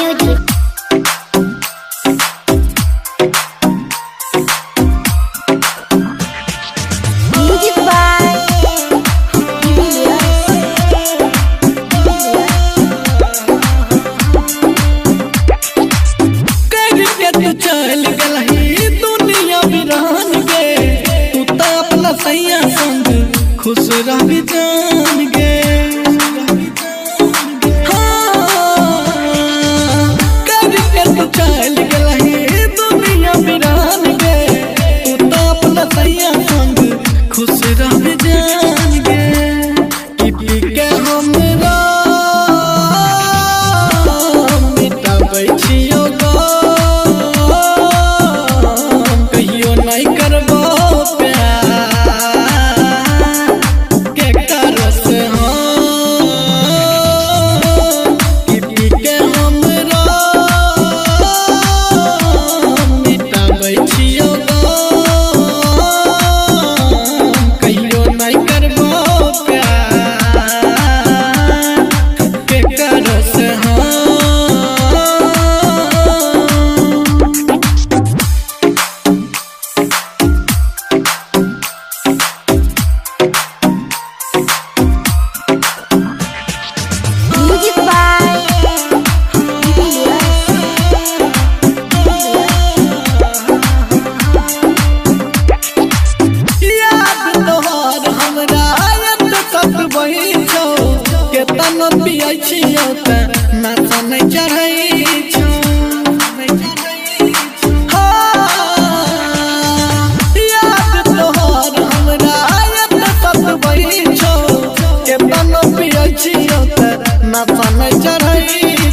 Music. Music by चल गई दुनिया बिरान गे तू तो अपना सैया संग खुश रह जान गे चल गई दुनिया बिरान गे तू तो अपना सैया संग खुश रह जान गे पी के हमरा मिटाबै छियो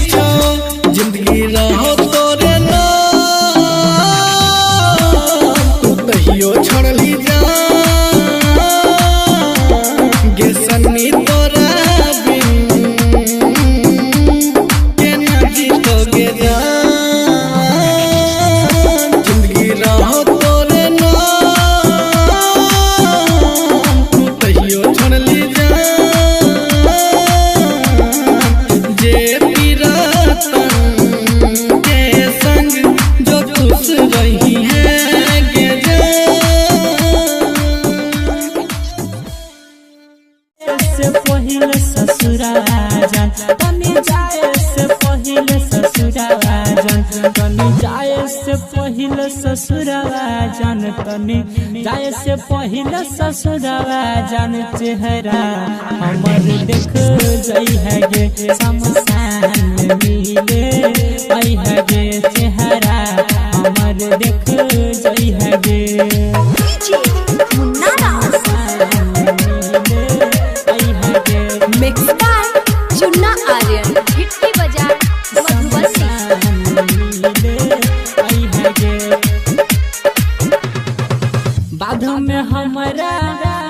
जिंदगी रहो तोरे ना तू तहियो छोड़ली जा गे सन्नी तोरा बिन के ना जीतोगे जा जिंदगी रहो तोरे ना तू तहियो छोड़ली जा पहिले ससुरावा जान तनी जाए से पहिले ससुरावा जान तनी जाए से पहिले ससुरावा जान तनी जाए से पहिले ससुरावा जान चेहरा हमर देख जई है गे शमशान में मिले आई है गे चेहरा हमर देख जई है गे Mixed by Chunna Aryan. Hit की बजा बाध में हमारा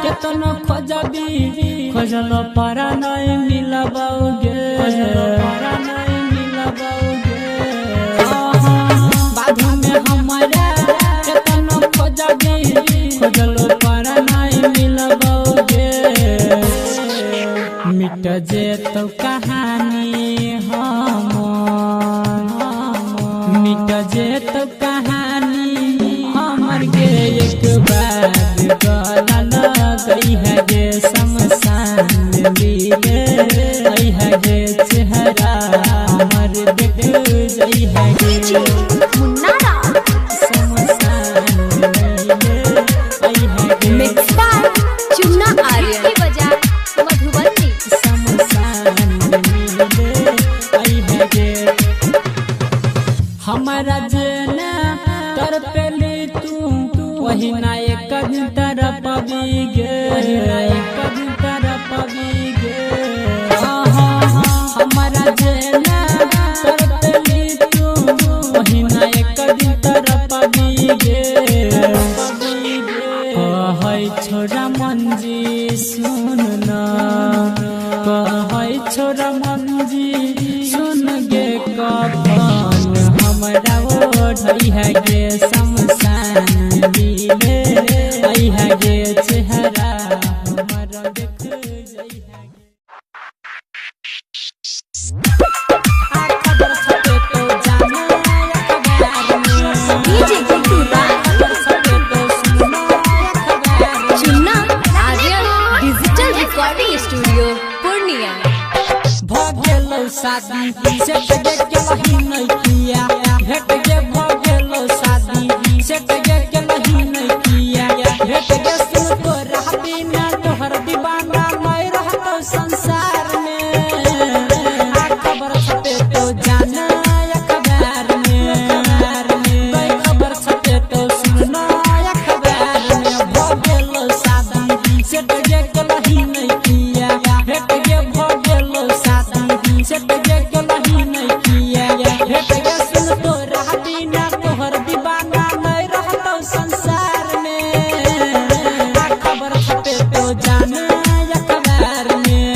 केतनो खोजबी खोजल पारा नहीं मिलबोगे पारा नहीं मिलबोगे बाध में हमारा केतनो खोजबी खोजल पारा नहीं मिलबोगे मिट जे तो कहानी हम मिट जे तो कहानी हमर के एक बार गला गई है गे शमशान में मिले आई है गे चेहरा हमर देख जई है गे शमशान में मिले आई है गे Mixed by Chunna Aryan. की बजा मधुबनी शमशान में मिले आई है गे हमारा जना तर पेली तू वही ना एक दिन तरफ पवी गे एक दिन तरफ पवी गे हमारा जना तर पेली तू वही ना एक दिन तरफ पवी गे कहै छोरा मंजी सुन ना कहै छोरा मंजी सुन गे कफन हमरा ओढ़ई है गे शमशान मिले आई है गे चेहरा हमरा देख जई है गे आ खबर छपे शादी सेट गे केलही नहीं किया भेट गे भ गेलो शादी सेट गे केलही नहीं किया भेट गे सुन तोरा बिना तोहर दीवाना नहीं रहतो संसार में आ खबर छपे तो जाना अखबार में खबर छपे तो सुनना अखबार में भ गेलो शादी सेट गे केलही नहीं किया भेट गे भ गेलो शादी सेट गे केलही नहीं किया भेट गे सुन तोरा बिना तोहर दीवाना नहीं रहतो संसार में आ खबर छपे तो जाना अखबार में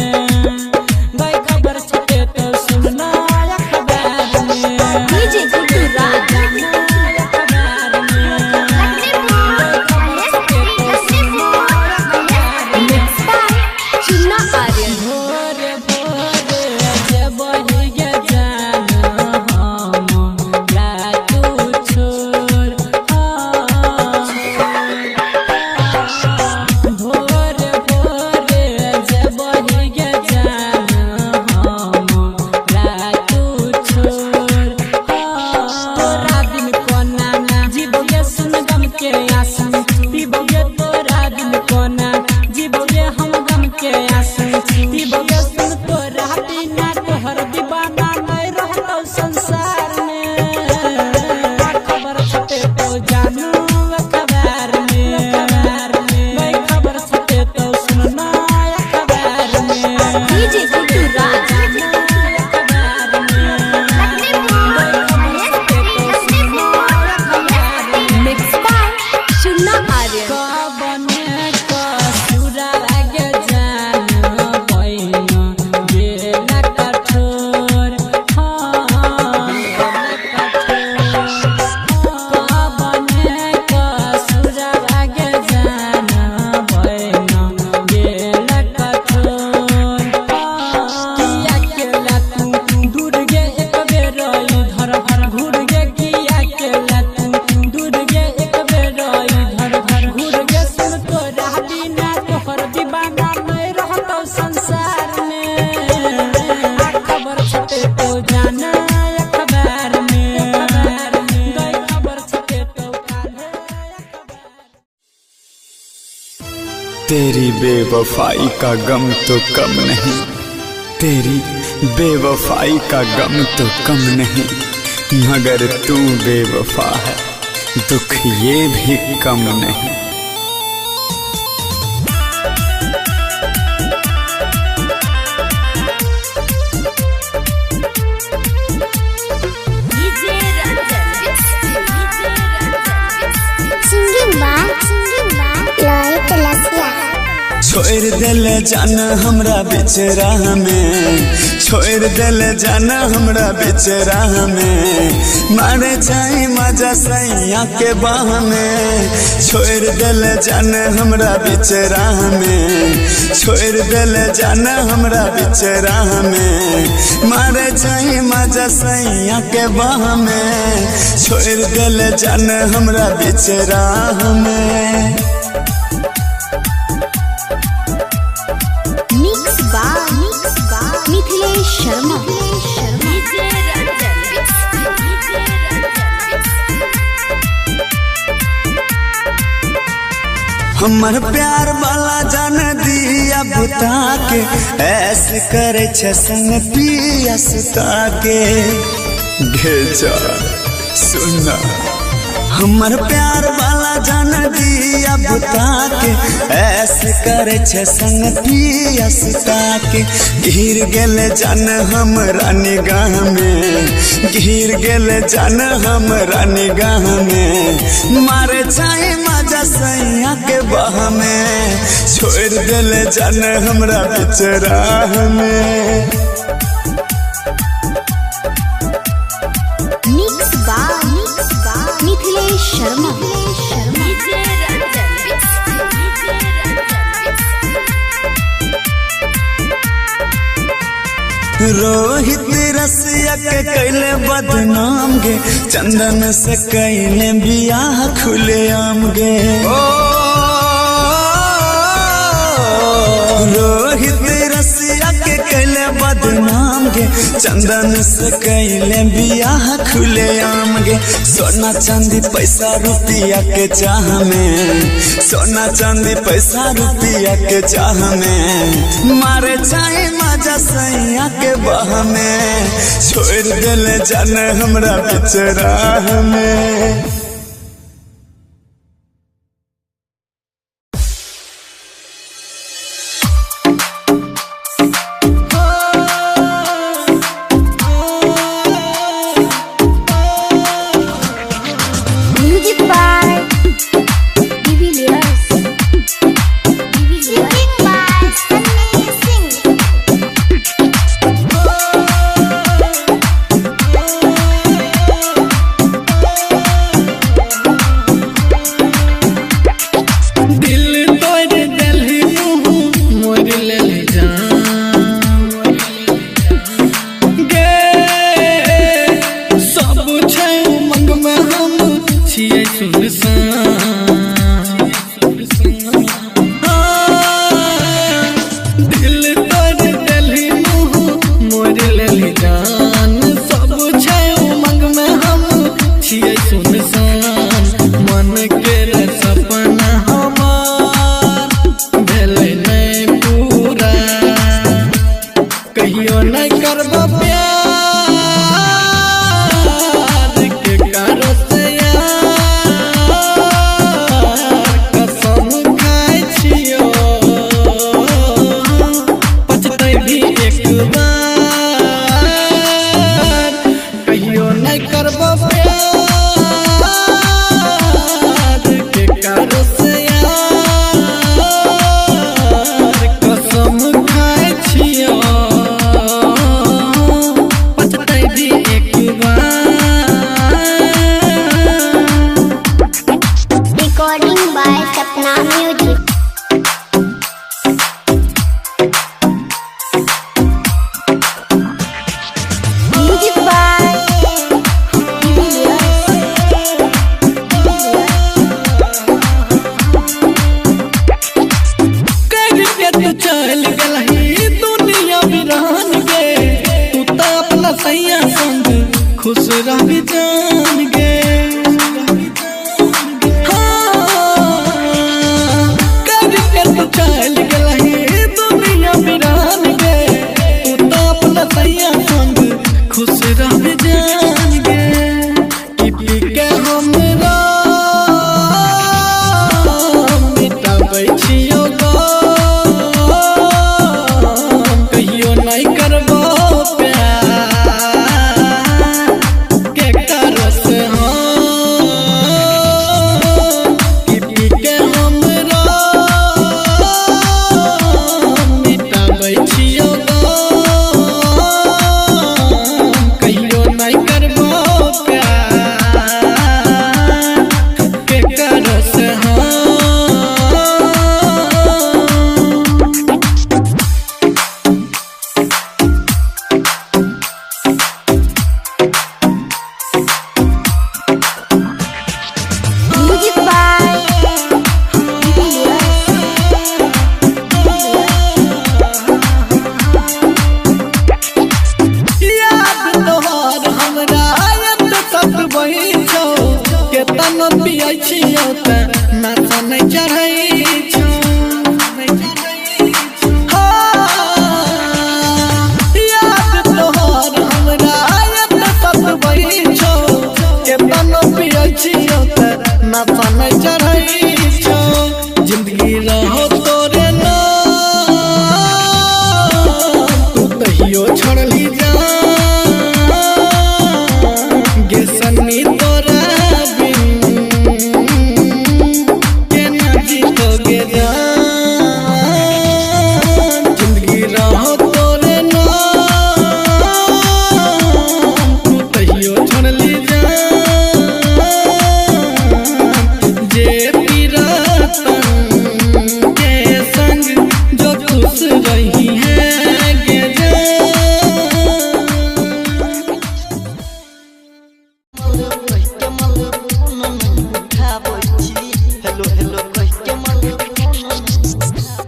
गई खबर छपे तो सुनना अखबार में DJ Guddu Raj mix by Chunna Aryan भोरे भोरे जब बहिगे जाना हम तू छोड़ भोरे भोरे जब बहिगे जाना हम तू छोड़ तोरा दिन कोना जीवोगे सुन गम के आंसू पीबोगे तोरा दिन कोना जीवोगे हम गम के आंसू पीबोगे सुन तोरा बिना तोहर दीवाना नहीं रहतो संसार में आ खबर छपे तो जानू अखबार में खबर छपे तो सुनना अखबार में DJ Guddu Raj mix by Chunna Aryan कबने कसुरा आगे जाना पैना बेला कठोर कबने कसुरा आगे जाना पैना बेला कठोर किया केला तू दूर गे एक बेर इधर भर घूर गे किया केला तू दूर गे एक बेर इधर भर घूर गे सुन तोरा बिना तोहर दीवाना नहीं रहतो संसार में आ खबर छपे तो जाना अखबार में गई खबर छपे तो काले तेरी बेवफाई का गम तो कम नहीं, तेरी बेवफाई का गम तो कम नहीं, मगर तू बेवफा है दुख ये भी कम नहीं। DJ Ranjan singing by Lohit Lasiya छोड़ दिल जान हमरा बीच राह में, छोड़ दिल जान हमरा बीच राह में, मारे जाई मजा सैया के बाह में। छोड़ दिल जान हमरा बीच राह में, छोड़ दिल जान हमरा बीच राह में, मारे जाई मजा सैया के बाह में। छोड़ दिल जान हमरा बीच राह में। Mix by Mithilesh Sharma DJ Ranjan हमर प्यार वाला जान दिया बुता के, ऐसे करे छे संग पिया सुता के। भेजा सुना हमर प्यार वाला जान दिया बुता के, ऐसे करे छे संग पिया सुता के। गिर गेले जान हमरा निगाह में, गिर गेले जान हमरा निगाह में, मारे चाहे मजा सैया के बाह में। छोड़ दिले जान हमरा बीच राह में। Mix by Mithilesh Sharma DJ Ranjan Rohit Rasiya के कैले बदनाम गे, चंदन से कैले बियाह खुले आम गे। रोहित रसिया के के कैले बदनाम गे चंदन से कैले बियाह खुले आम गे सोना चांदी पैसा रुपया के चाह में सोना चांदी पैसा रुपया के चाह में मारे चाहे मजा सैया के बह में छोड़ देले जाने हमरा बिचराह में।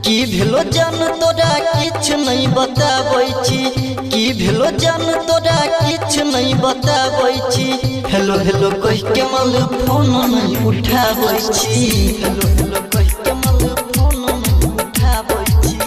की भेलो जन तोरा किछ नहीं बताबै छी की भेलो जान तोरा किछ नहीं बताबै छी हेलो हेलो कह के मल फोन नहीं उठाबै छी हेलो हेलो कह के मल फोन नहीं उठाबै छी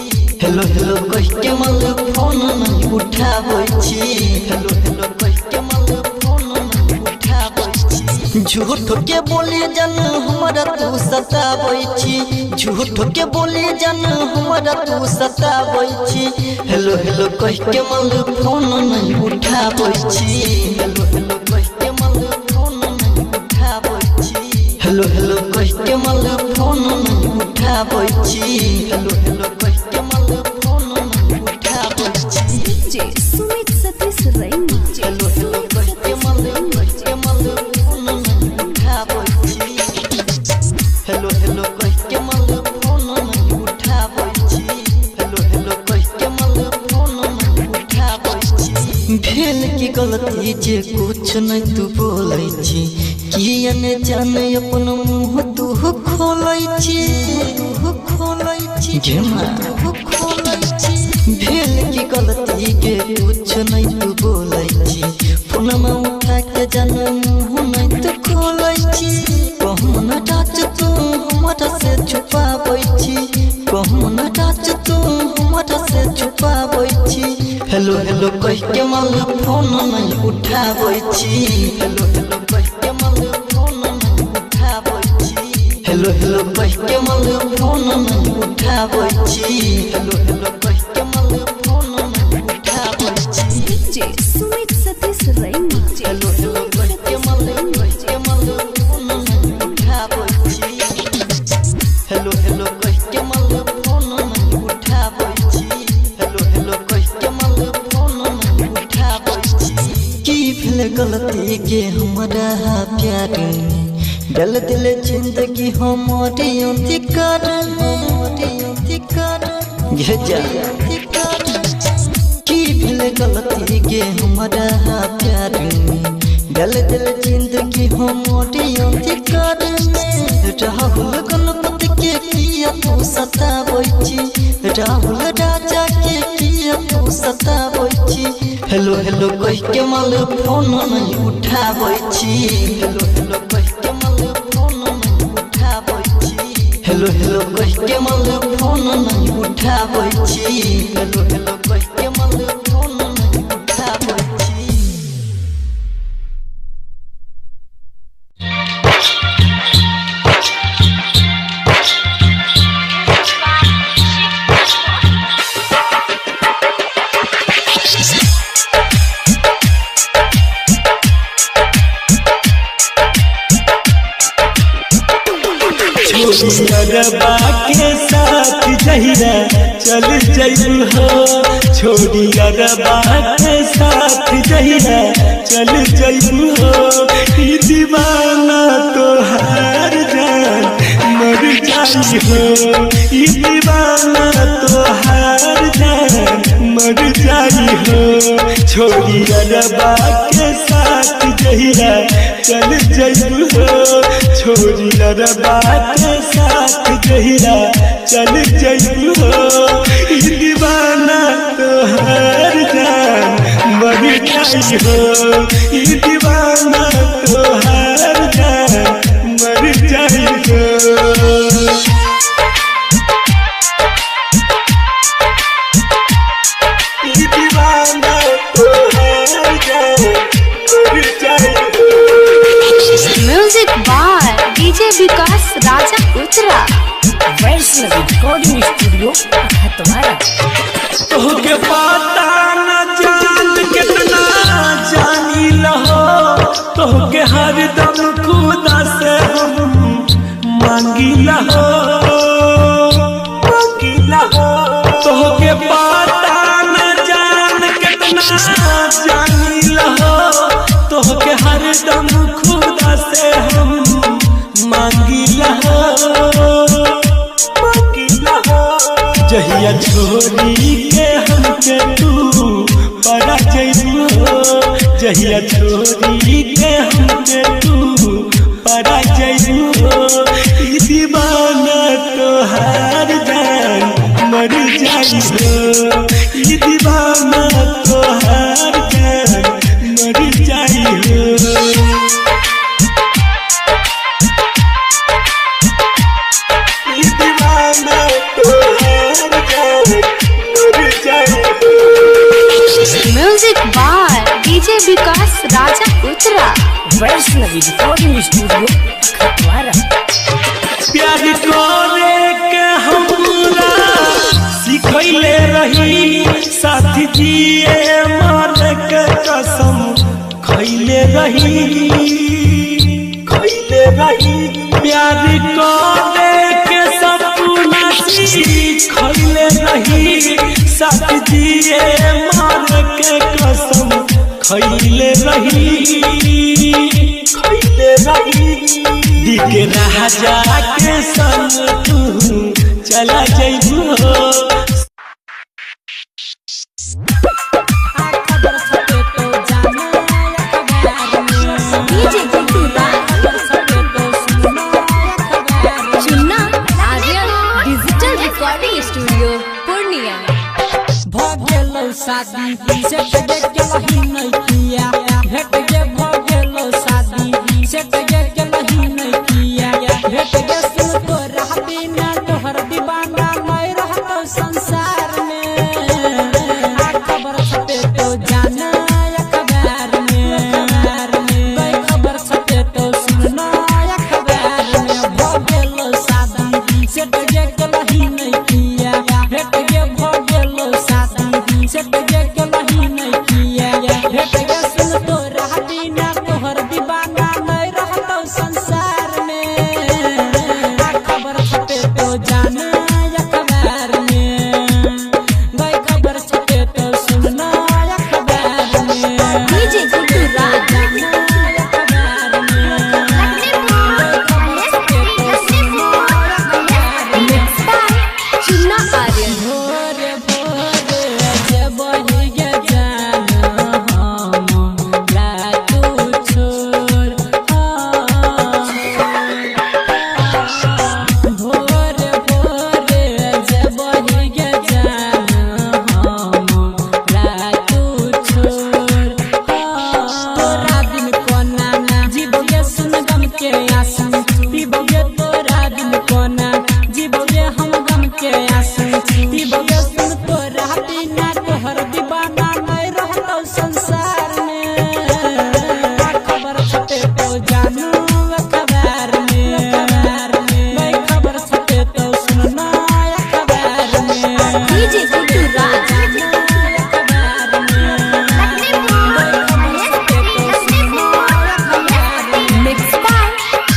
हेलो हेलो कह के मल फोन नहीं उठाबै छी हेलो हेलो कह के मल फोन नहीं उठाबै छी झूठ के बोले जन हमरा तू सताबै छी झूठ के बोले जन हमरा तू सताबै छी हेलो हेलो कह के मल फोन नहीं उठाबै छी हेलो हेलो कह के मल फोन नहीं उठाबै छी हेलो हेलो कह के मल फोन नहीं उठाबै छी हेलो हेलो कह के मल फोन नहीं उठाबै छी डीजे सुमित सतीश रैना हेलो हेलो कह के मल फोन नहीं उठाबै छी हेलो हेलो कह के मल फोन नहीं उठाबै छी हेलो हेलो कह के मल फोन नहीं उठाबै छी भेल की गलती जे कुछ नहीं तू बोलै छी किया ने जाने अपन मुंह तू खोलै छी घेमा खोलै छी भेल की गलती के कुछ नहीं तू बोलै छी फोनमा उठा के जाने मुंह नहीं तू खोलै छी कहूँ न टाच तू हमरा से छुपाबै छी कहूँ न टाच तू हमरा से छुपाबै छी हेलो हेलो कह के मल फोन नहीं उठाबै छी हेलो हेलो कह के मल फोन नहीं उठाबै छी हेलो हेलो कह के मल फोन नहीं उठाबै छी हेलो हेलो कह के मल फोन नहीं उठाबै छी डीजे सुमित सतीश रैना हेलो हेलो कह के मल फोन नहीं उठाबै छी हेलो हेलो कह के मल फोन नहीं उठाबै छी हेलो हेलो कह के मल फोन नहीं उठाबै छी की भेल गलती के हमरा प्यार डल दिल जिंदगी हमारे अधिकार ये जा की भेल गलती के हमरा प्यार डल दिल जिंदगी हमारे अधिकार राहुल गणपति के किया तू सताबै छी राहुल राजा के किया तू सताबै छी हेलो हेलो कह के मल फोन नहीं उठाबै छी हेलो हेलो कह के मल फोन नहीं उठाबै छी हेलो हेलो कह के मल फोन नहीं उठाबै छी हेलो हेलो कह के मल फोन नहीं उठाबै छी अरबा के साथ जहिरा चल जइबू हो छोड़ी अरबा के साथ जहिरा चल जइबू हो ई दीवाना तोहार जान मर जाई हो ई दीवाना तोहार जान मर जाई हो छोड़ी अरबा के साथ जहिरा चल जइबू हो छोड़ी अरबा के साथ जहिरा चल जइबू हो ई दीवाना तोहार जान मर जाई हो ई दीवाना तोहार जान मर जाई हो म्यूजिक बाय डीजे विकास राजा उतरा वैष्णव रिकॉर्डिंग स्टूडियो तुम्हारा तोहके पता न जान कितना जानी लहो तोहके हरदम खुदा से हम मांगी लहो तोहके पता न जान कितना जानी लहो तोहके हरदम खुदा से हम मांगी लहो जहिया छोड़ी के हमके तू परा जइबू हो जहिया छोड़ी के हमके तू परा जइबू हो ई दीवाना तोहार जान मर जाई हो छपरा। Vaishnavi recording studio Khatwara. प्यार करे के हमरा सिखैले रही साथी जिए मरे के कसम खैले रही प्यार करे के सपना सिखैले रही साथी जिए मरे के कसम खैले रही दिखे राजा के संग तू चला जइबू DJ Guddu Chunna Aryan digital recording studio Purnia. भगेलो शादी से तगे के लही नहीं किया भेट गे भगेलो शादी से तगे के लही नहीं किया भेट गे सुन तो रहती ना तोहर दीवाना मैं रहतो संसार में खबर छपे तो जाना अखबार में खबर छपे तो सुनना अखबार में भगेलो शादी से तगे के लही नहीं किया भेट गे भगेलो शादी से तगे के लही नहीं किया भेट गे सुन तो रहती ना तोहर दीवाना नहीं रहतो संसार में खबर छपे तो जाना अखबार में गई खबर छपे तो सुनना अखबार में डीजे गुड्डू अखबार चुन्ना आर्यन भोरे भोरे जब ये जाना हम रातू छोड़ भोरे भोरे जब ये जाना हम रातू छोड़ तोरा दिन कोना जीवोगे सुन गम के आंसू पीबोगे तोरा दिन कोना जीवोगे हम गम के आंसू पीबोगे सुन तोरा बिना तोहर दीवाना नहीं रहतो संसार में खबर छपे तो जानू अखबार में खबर छपे तो सुनना अखबार में DJ Guddu mix by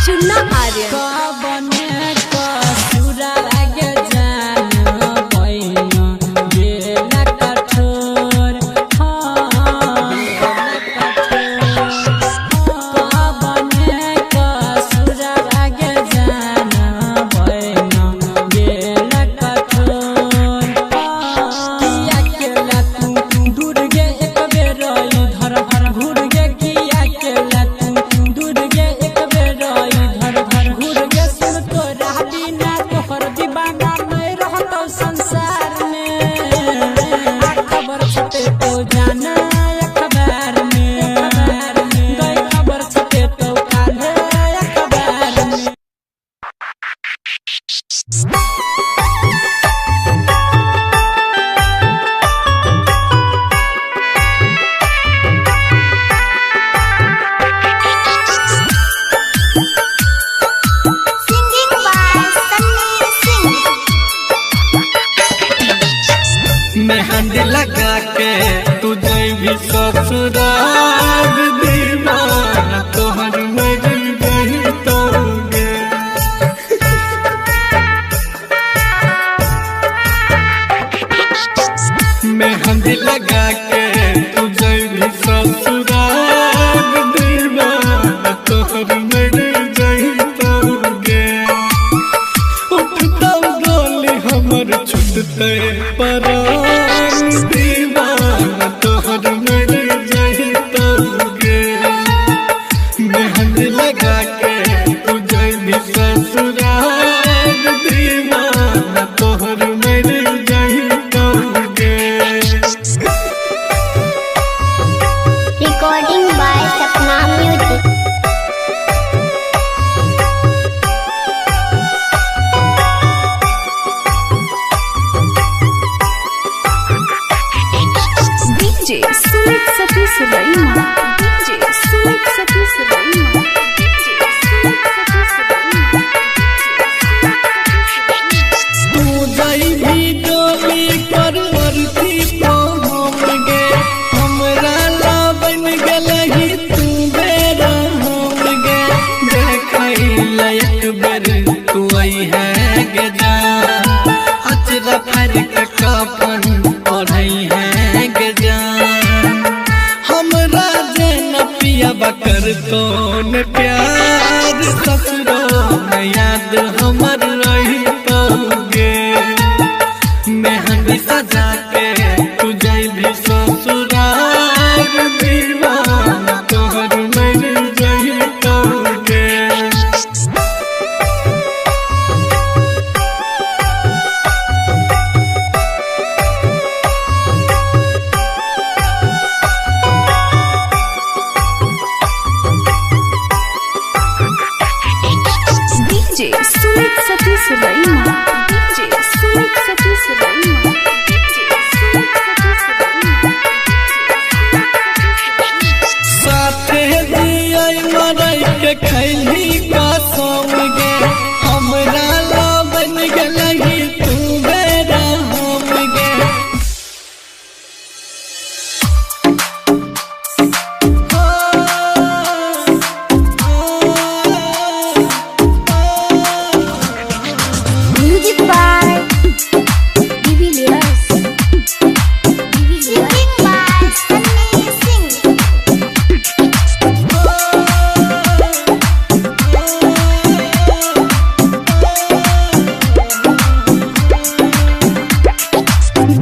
Chunna Aryan संसार में खबर छपे तो जाना अखबार में गई खबर छपे तो काले अखबार में सिंगिंग बाय सन्नी सिंह मेहंदी लगा के तुझे भी ससुराल दीवाना तोहर मेरी गई तोगे मेहंदी लगा के तुझे भी ससुराल दीवाना तोहर मेरी गई तोगे उठता गोली हमर छुटते परान दीवाना तोहर मेरी जही तोगे मेहंदी लगा के तुझे भी ससुराल दीवाना तोहर मेरी जही तोगे recording by Sapna music DJ Sumit Satish Raima DJ Sumit कौन प्यार ससुरो में याद हमर रही तोगे मेहंदी सजा के तू जाइबी ससुराल दीवाना तोहर मर जाई तोगे DJ Sumit Satish Raima. DJ Sumit Satish Raima. DJ Sumit Satish Raima. साथे दिया मरई के खैली कसम गे हमरा लबन गलही तू बेरा हम गे Music by Divilliers. Singing by Sunny Singh.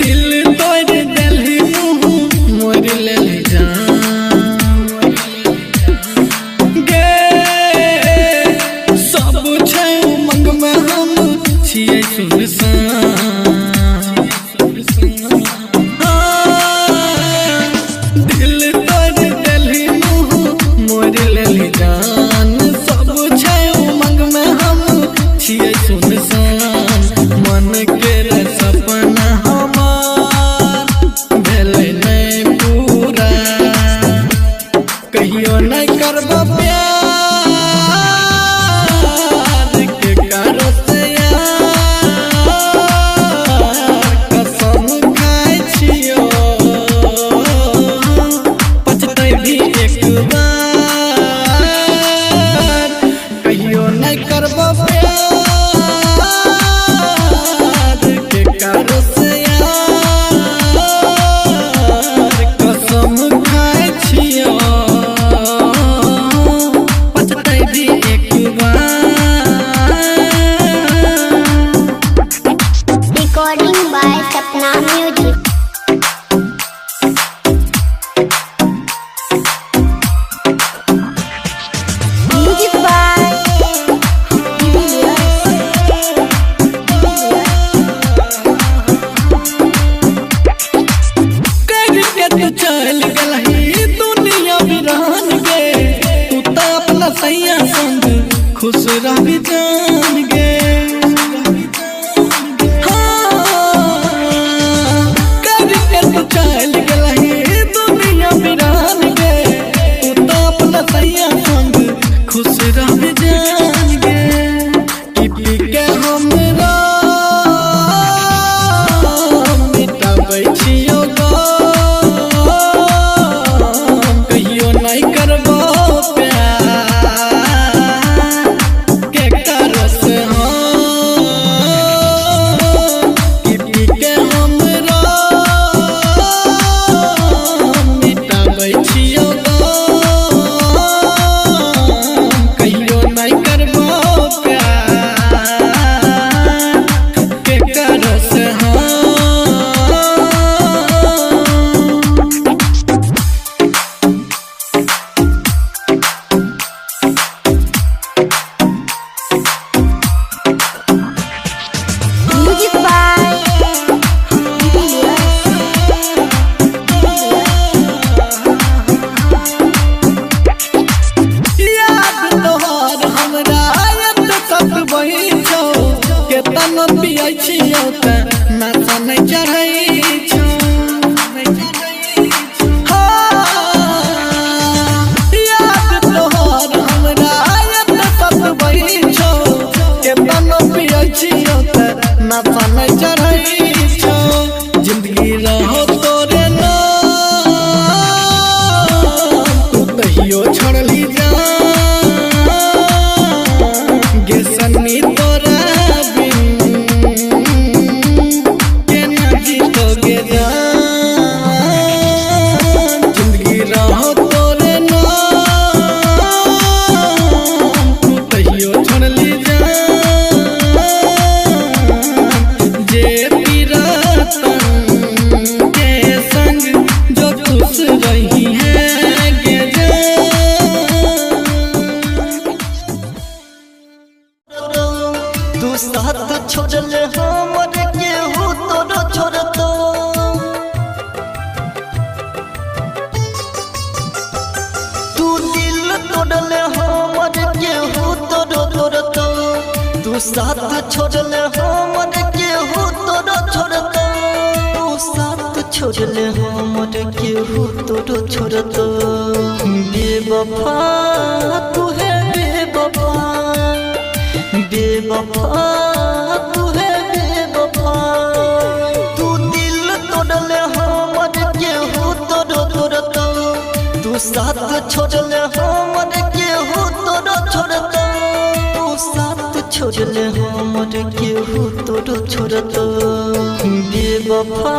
दिल तोड़ दिलही मोर ले जान गे सब छै उमंग में हम छियै सुनसान दिल तोड़ दिलही मोर ले जान सब छै उमंग में हम छियै सुनसान मन के सपना हमार भेलै नहीं पूरा कहियो नहीं करब प्यार के करो से यार कसम खाइ छियो पछतै भी एक बार कहियो नहीं करब प्यार के करो से यार कसम खाइ छियो पछतै भी एक बार Recording by Sapna Music. Music by Divilliers. करके तू चल गलही दुनिया बिरान गे तू तो अपना सैया संग खुश रही जान गे हाँ, करके तू चल गलही दुनिया बिरान गे तू तो अपना सैया संग खुश रही जान गे पी के हमरा मिटाबै छियो कहियो नहीं करबो प्यार के करो से साथ छोड़ले हमर केहू तोरो छोड़तो तू दिल तोड़ले हमर केहू तोरो छोड़तो तू साथ छोड़ले हमर केहू तोरो छोड़तो तू साथ छोड़ले हमर केहू तोरो छोड़तो बेवफा तू है बेवफा बेवफा तू है बेवफा तू दिल तोड़ले हमर केहू तोरो छोड़तो तू साथ छोड़ले हमर केहू तोरो छोड़तो तू साथ छोड़ले हमर केहू तोरो छोड़तो बेवफा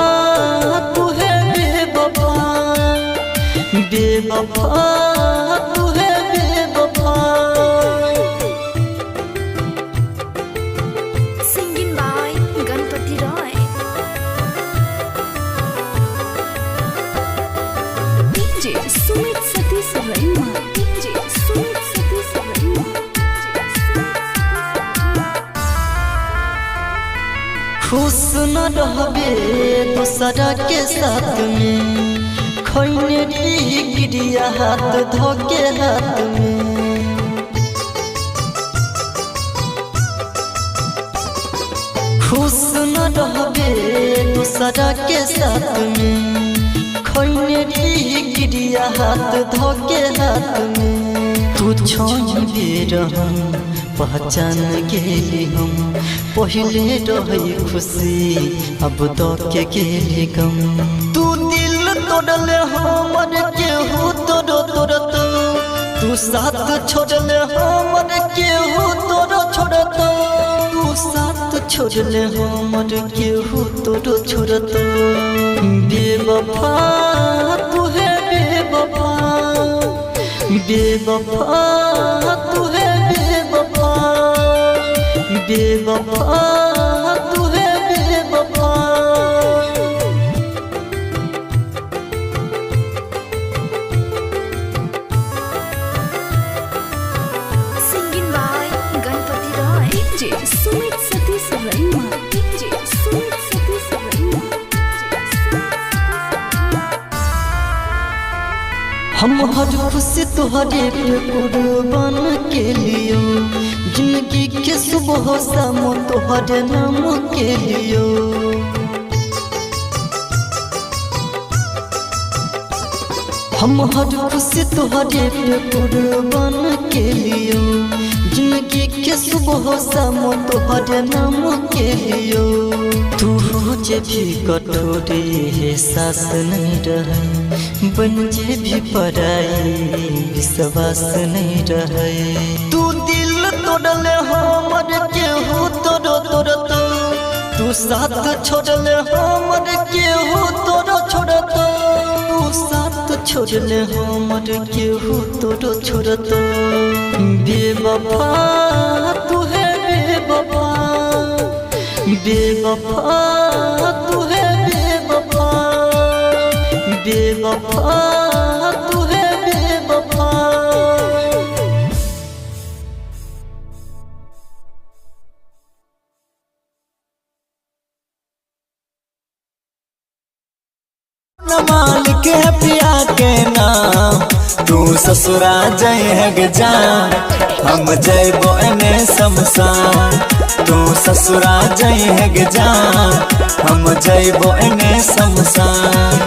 तू है बेवफा बेवफा तू है बेवफा Singing by Ganpati Roy. DJ Sumit Satish Raima. DJ Sumit Satish Raima. खुश न रहबे दूसरा के साथ में खोने री गिरिया हाथ धोके हाथ में खुश न रहबे दूसरा के साथ में खोने री गिरिया हाथ धोके हाथ में तू छोड़ बेर हम पहचान गेली हम पहले रही खुशी अब तो के गेली गम तू दिल तोड़ले हमर केहू तोरो छोड़तो तू साथ छोड़ले हमर केहू तोरो छोड़तो तू साथ छोड़ले हमर केहू तोरो छोड़तो बेवफा तू है बेवफा बेवफा तू है बेवफा बेवफा तू है बेवफा Singing by Ganpati Roy. DJ Sumit Satish Raima. DJ Sumit Satish Raima. हम हर खुशी तुहरे पे कुर्बान के लियो जिंदगी के सुबह शाम तुहरे नाम के लियो हम हर खुशी तुहरे पे कुर्बान के लियो जिंदगी के सुबह शाम तुहरे नाम के लियो तू जे भी कठोरे है सास नहीं रहे बन जे भी पराई विश्वास नहीं रहे तू दिल तोड़ले हमर केहू तोरो छोड़तो तू साथ छोड़ले हमर केहू तोरो छोड़तो तू साथ छोड़ले हमर केहू तोरो छोड़तो बेवफा तू है बेवफा बेवफा तू है बेवफा बेवफा तू है बेवफा नमाल के पिया के नाम तू ससुरा जय है जान हम जयबो एने शमशान तू ससुरा जय है जान हम जयबो एने शमशान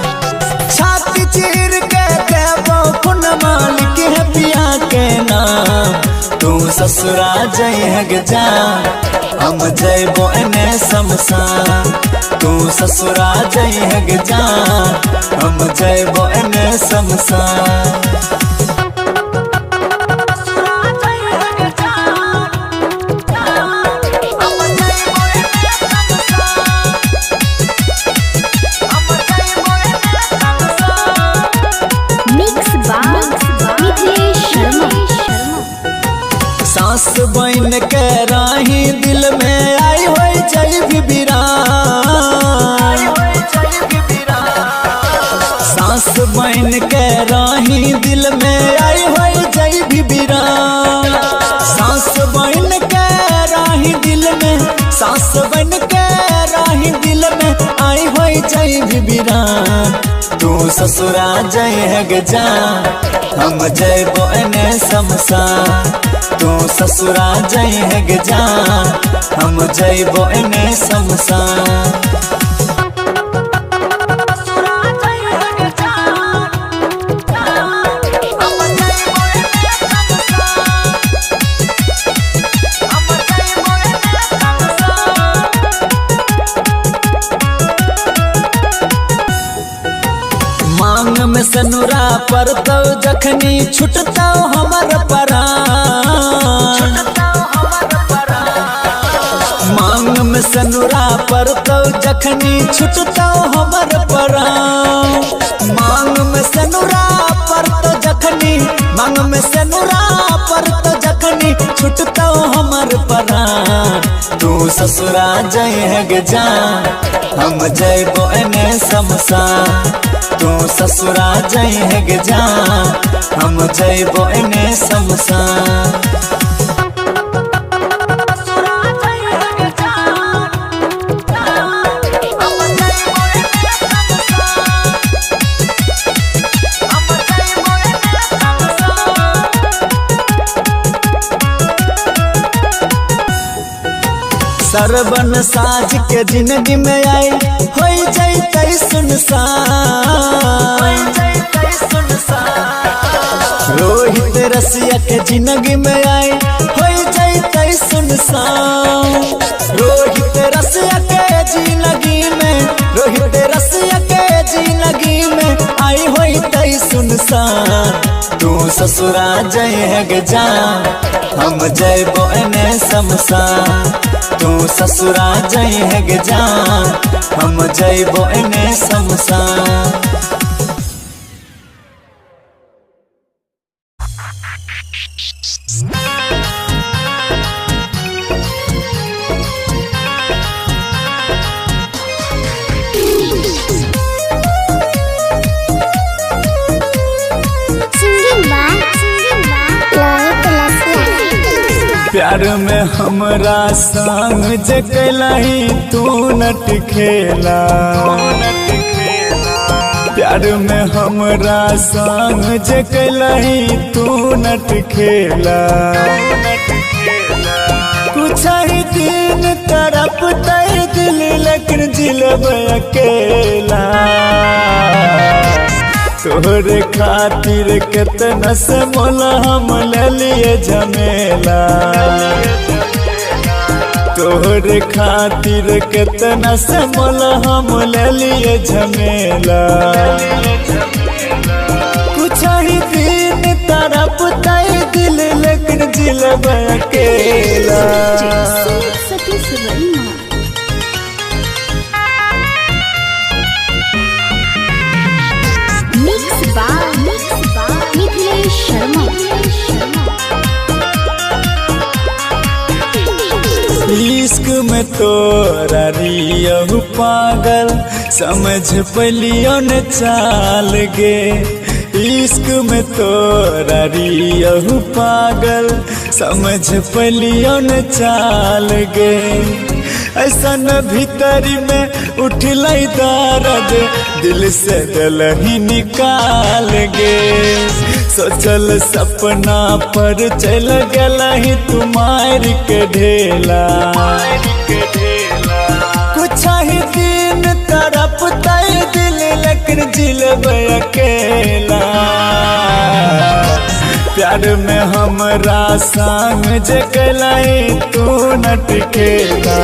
छाती चीर के देबो नमाल के पिया के नाम तू ससुरा जय है जान हम जयबो एने शमशान तू ससुरा जय है जान हम जयबो एने शमशान Mix by DJ Sharma. सास बन के राही दिल में आई होई जय बिबिरान सास बन के राही दिल में आई होई जय बिबिरान सास बन के राही दिल में जाई भी वीरान तू ससुरा जाई है गजान हम जयबो एने शमशान तू ससुरा जाई है गजान हम जयबो एने शमशान मांग में सनुरा पर तो जखनी छुटता हमर परान मांग में सनुरा पर तो जखनी छुटता हमर परान मांग में सनुरा पर तो जखनी मांग में सनुरा पर तो जखनी छुटता हमर परान तू ससुरा जाई है गजान हम जयबो एने शमशान तू ससुरा जाई है गजान हम जयबो एने शमशान सरबन साज के जिंदगी में आई हो जाई सुनसान रोहित रसिया के जिंदगी में आई हो जाई सुनसान रोहित रसिया के जिंदगी में रोहित रसिया के जिंदगी में आई हो जाई सुनसान तू ससुरा जाई है गजान हम जयबो एने शमशान तू ससुरा जाई है गजान हम जयबो एने शमशान प्यार में हमरा संग जकलही तू नट खेला प्यार में हमरा संग जकलही तू नट खेला कुछ ही दिन तरफ तय दिल लेकिन जिलब अकेला तोहरे खातिर कितना से मोला हम ले लिए झमेला तोहरे खातिर कितना से मोला हम ले लिए झमेला कुछ ही दिन तरफ तय दिल लेकिन जिलब अकेला इश्क में तोरा रियहु पागल समझ पलियो न चाल गे इश्क में तोरा रियहु पागल समझ पलियो न चाल गे ऐसन भीतरी में उठलाई दर्द दिल से दिल ही निकाल गे सोचल सपना पर चल गला ही तुम्हारी के ढेला कुछ ही दिन तरफ तय दिल लेकिन जिलब अकेला प्यार में हमरा संग जकलाई तू नट खेला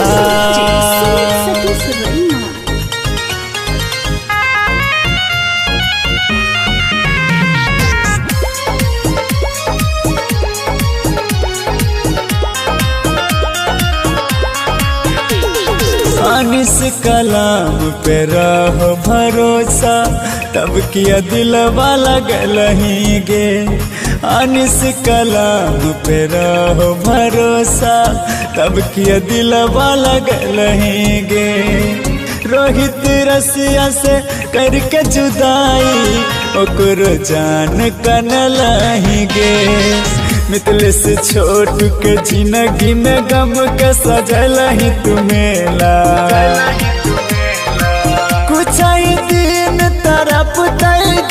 अनिस कलाम पे रहो भरोसा तब किया दिलवा लगलही गे अनिस कलाम पे रहो भरोसा तब किया दिलवा लगलही गे रोहित रसिया से करके जुदाई ओकरो जान कनलही गे मितलेस छोट के जिंदगी में गम के सजल ही तुम्हेला कुछ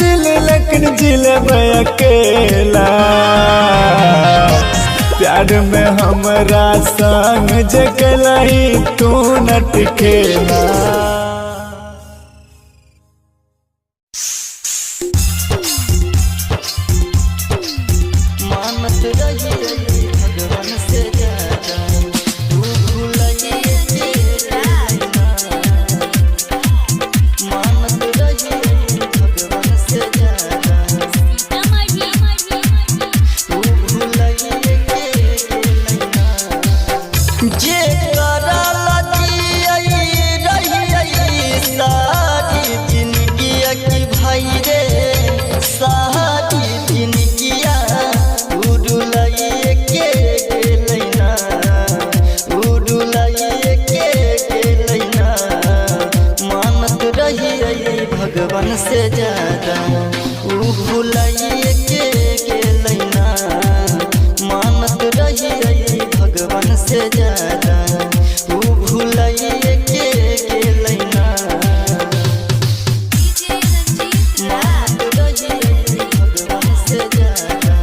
दिल लेकिन जिलेबे अकेला प्यार में हमरा संग जगलही तू नट खेला मानत रही भगवान से ज्यादा तू भूलिए मानत रही भगवान से ज्यादा तू भूलिए जे करला रही सारी जिंदगी की भाई रे सारी जिंदगिया उड़ुलाइए के लैना उड़ुलाइए के लैना मानत रही भगवान से ज्यादा ऊ भुलाइए के लैना मानत रही भगवान से ज्यादा ऊ भुलाइए के लैना मानत रही भगवान से ज्यादा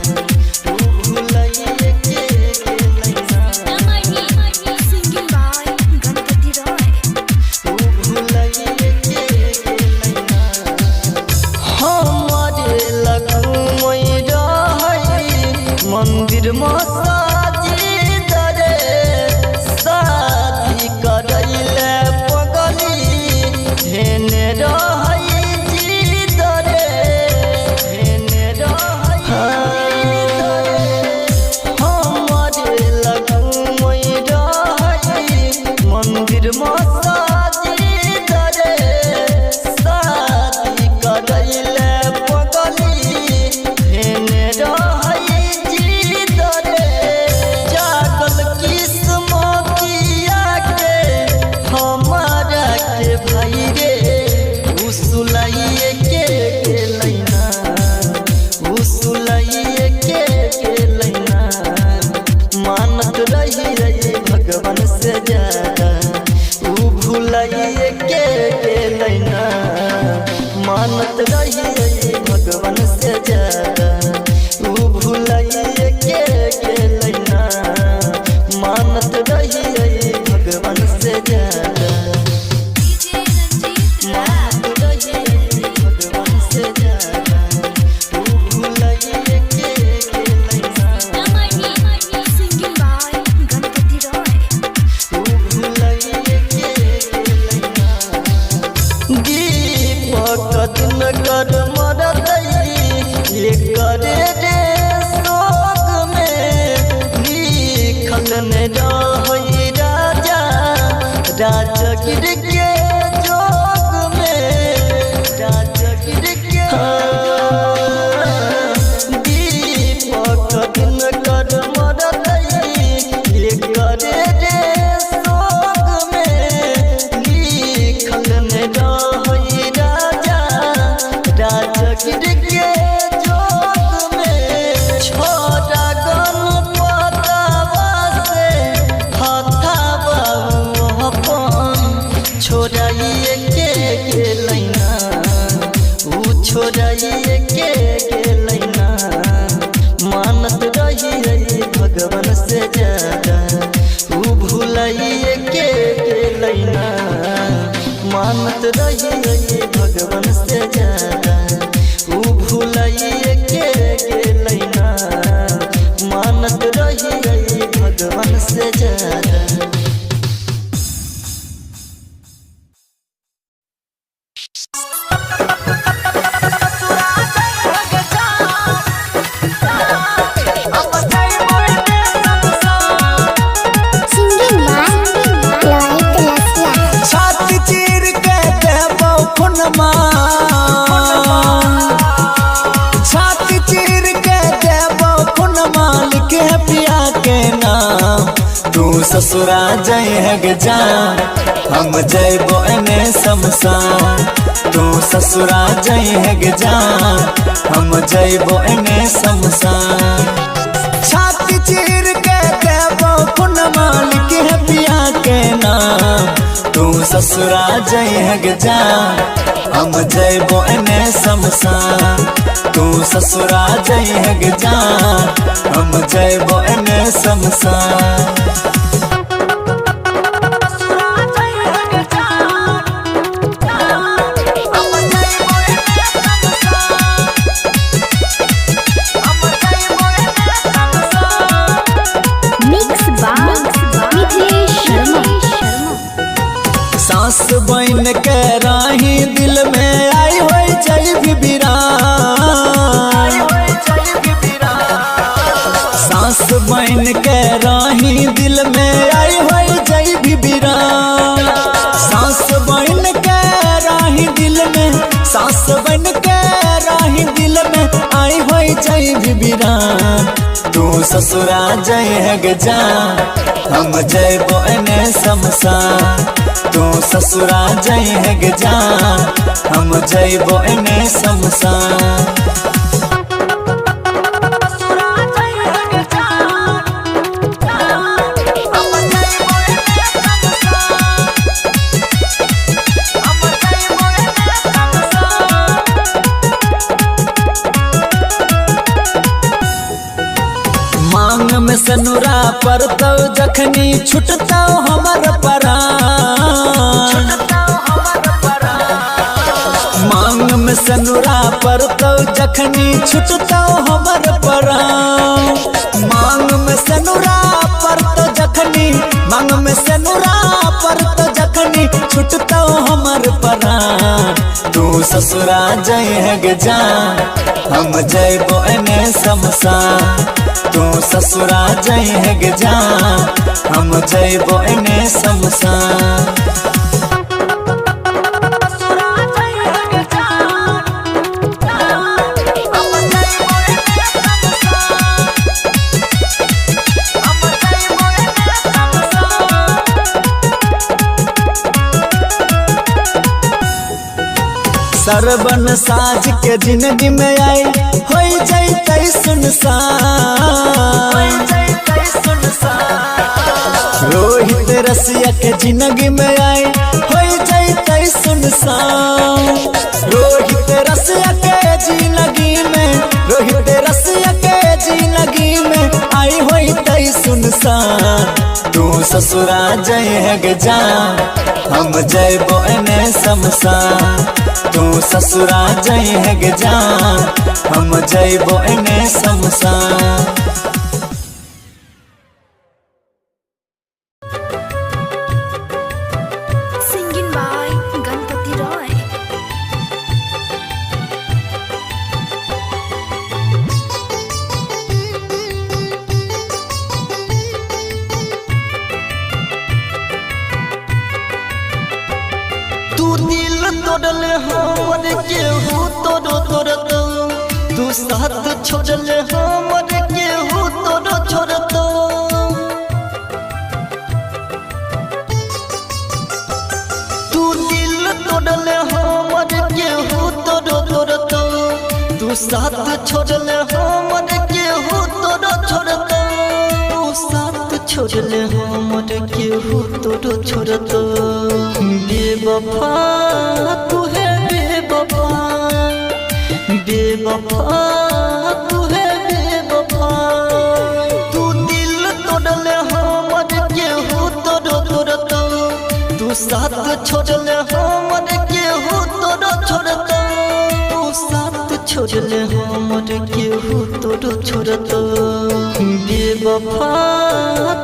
ऊ भुलाइए के लैना Singing by Ganpati Roy. ऊ भुलाइए के लैना हमारे लगुमई रही मंदिर मसाजिद रे शादी करैले पगली हेने रही जिद रे हेने रही हमारे लगुमई रही मंदिर मसाजिद रे शादी करैले पगली हेने रही जिद रे जागल किस्मतिया के हमारा के भाई रे उसुलाइए के लैना उसुलाइए के लैना मानत रही भगवान से ज्यादा ऊ भुलाइए के लैना मानत रही भगवान से ज्यादा ऊ भुलाइए के लैना मानत रही भगवान से ज्यादा मानत रही भगवान से ज्यादा ऊ भुलाइए के लैना Singing by Ganpati Roy. ऊ भुलाइए के लैना दीपक नगर मरदई ये करे रे शोक में लिखल ने रही राजा राजगिर के जोग में राजगिर के दीपक नगर मरदई ये करे रे शोक में लिखल ने रही राजा राजगिर के जोग में छोड़ा गणपतवा से हथावा अपन छोड़ाइए के लैना ऊ छोड़ाइए के लैना मानत रही भगवान से ज्यादा ऊ भुलाइए के लैना मानत रही भगवान से ज्यादा ऊ भुलाइए के लैना मानत रही भगवान से ज्यादा Singing by Lloyd Glacia. छाती चीर के देबो खुनमा छाती चीर के देबो खुनमा लिखे पिया के नाम तू ससुरा जय है जान हम जयबो एने शमशान तू ससुरा जय है जान हम जयबो एने शमशान छाती चीर के देबो खुनमा लिखे पिया के नाम तू ससुरा जइहग जान हम जइबो एने शमशान तू ससुरा जइहग जान हम जइबो एने शमशान मिक्स बाय मिथिलेश शर्मा सास बन के राही दिल में आई होई जय बिबिरान सास बन के राही दिल में आई होई जय बिबिरान सास बन के राही दिल में सास बन के राही दिल में आई होई जय बिबिरान तू ससुरा जइहग जान हम जइबो एने शमशान तू ससुरा जइहग जान हम जइबो एने शमशान मांग में सनुरा परतौ जखनी छुटतौ हमर परान मांग में सनुरा परतौ जखनी छुटतौ हमर परान मांग में सनुरा परतौ जखनी मांग में सनुरा परतौ जखनी छुटतौ हमर परान तू ससुरा जइहग जान हम जइबो एने शमशान तू ससुरा जइहग जान हम जइबो एने शमशान सरबन साज के जिंदगी में आई होई जइतै सुनसान रोहित रसिया के जिंदगी में आई होई जइतै सुनसान रोहित रसिया के जिंदगी में रोहित रसिया के जिंदगी में आई होई तै सुनसान तू ससुरा जइहग जान हम जइबो एने शमशान तू ससुरा जइहग जान हम जइबो एने शमशान सिंगिंग बाय गणपति रॉय तू दिल तोड़ले हमर केहू तोड़ो तोड़तो तू साथ छोड़ले हमर केहू तोड़ो छोड़तो तू दिल तोड़ले हमर केहू तोड़ो तोड़तो तू साथ छोड़ले हमर केहू तोड़ो छोड़तो तू साथ छोड़ले हमर केहू तोड़ो छोड़तो बेवफा तू है बेवफा बेवफा तू है बेवफा तू दिल तोड़ले हमर केहू तोड़ो तोड़तो तू साथ छोड़ले हमर केहू तोड़ो छोड़तो तू साथ छोड़ले हमर केहू तोड़ो छोड़तो बेवफा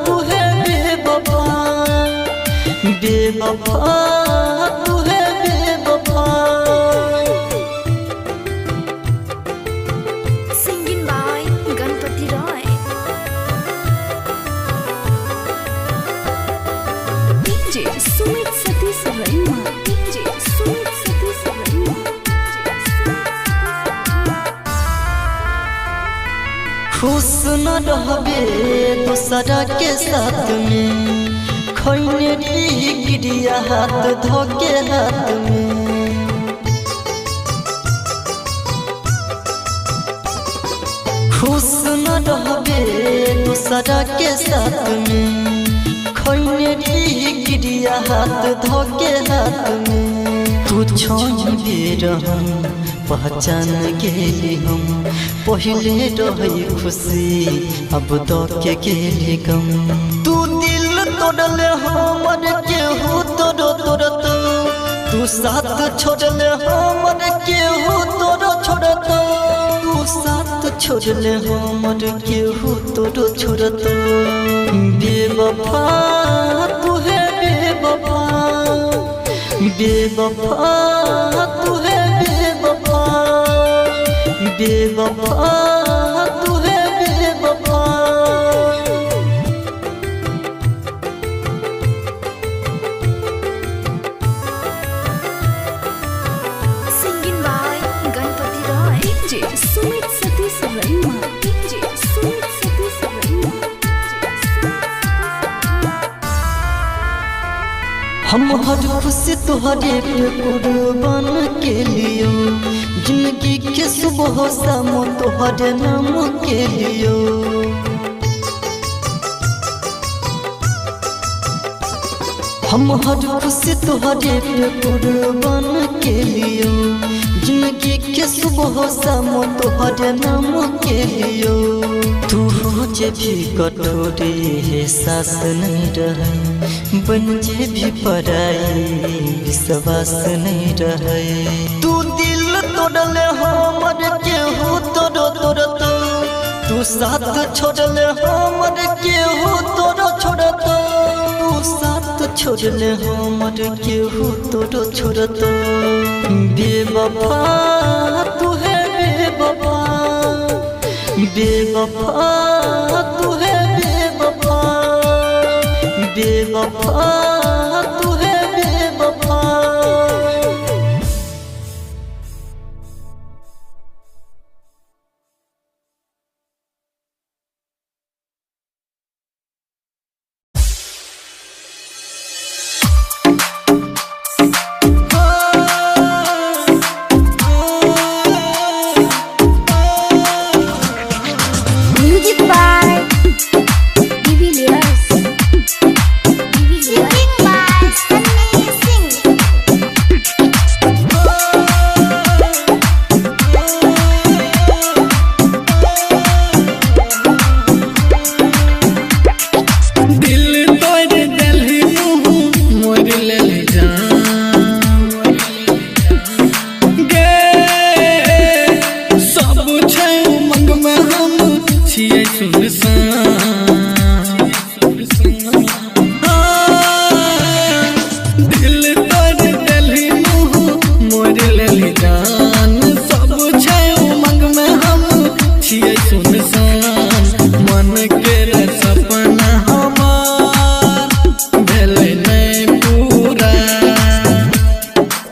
तू है बेवफा बेवफा तू है बेवफा singing by Ganpati Roy DJ Sumit Satish Raima DJ Sumit Satish Raima खुश न रहबे दूसरा के साथ में खैने गिरिया हाथ धोके हाथ में खुश न रहबे दूसरा के साथ में खैने गिरिया बिया हाथ धोके हाथ में तू छोड़ बेर हम पहचान गेली हम पहले रही खुशी अब धोके गेली गम तू दिल तोड़ले हमर केहू तोड़ो तोड़ तू साथ छोड़ले हमर केहू तोड़ो छोड़ तू साथ छोड़ले हमर केहू तोड़ो छोड़ बेवफा तू है बेवफा बेवफा तू है बेवफा बेवफा तू है बेवफा Singing by Ganpati Roy. DJ Sumit Satish Raima. DJ Sumit Satish Raima. हम हर खुशी तुहरे पे कुर्बान के लियो जिंदगी के सुबह शाम तुहरे नाम के लियो हम हर खुशी तुहरे पे कुर्बान के लियो जिंदगी के सुबह शाम तुहरे नाम के लियो तू हो जे भी कठोरी है सास नहीं रहे बन जे भी पराई विश्वास नहीं रहे तू दिल तोड़ले हमर केहू तोड़ो तोड़ तू साथ छोड़ले हमर केहू तोड़ो छोड़ तू साथ छोड़ले हमर केहू तोड़ो छोड़ बेवफा तू है बेवफा बेवफा तू है बेवफा बेवफा तू है बेवफा Music by Divilliers. Singing by Sunny Singh. दिल तोड़ दिल मोर ले जान गे सब छै उमंग में हम छियै सुनसान दिल तोड़ दिल मोर ले जान सब छै उमंग में हम छियै सुनसान मन के सपना हमार भेलै नहीं पूरा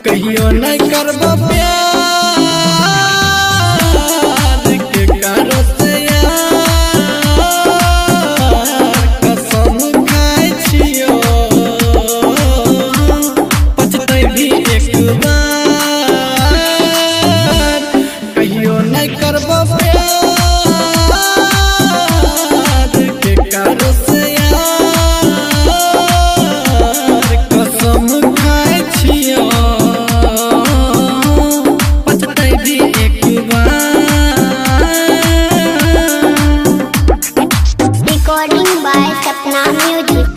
कहियो नहीं करब प्यार के करो से यार कसम खाइ छियो पछतै भी एक बार कहियो नहीं करब प्यार के करो से यार कसम खाइ छियो पछतै भी एक बार Recording by Sapna Music.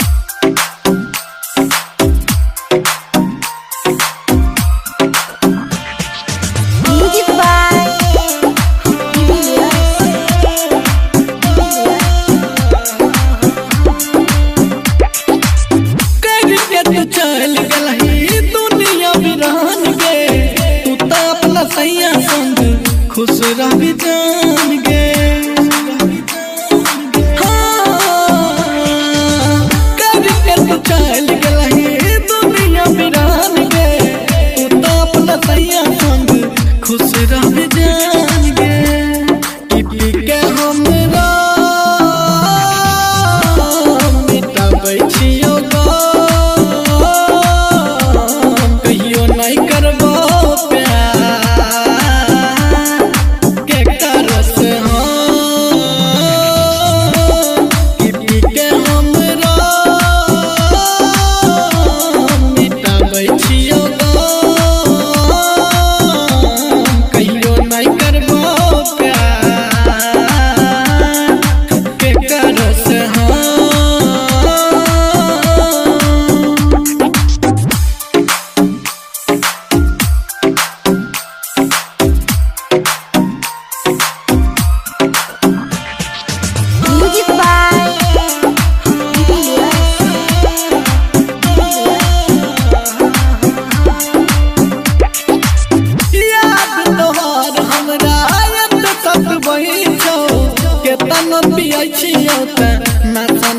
Music by Divilliers. करके तू चल गलही दुनिया बिरान गे तू तो अपना सैया संग खुश रही जान गे हाँ,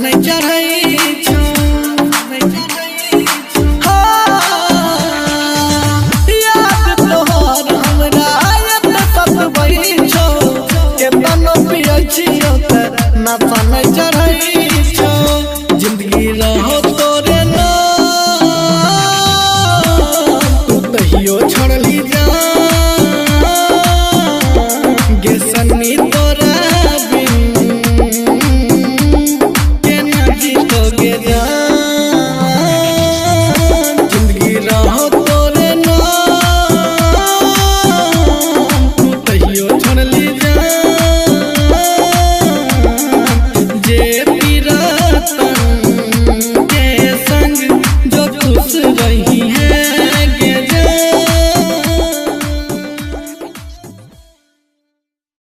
नहीं चढ़ई छो याद तोहर हमरा याद सतबई छो केतन पियै छियो त नशा नहीं चढ़ई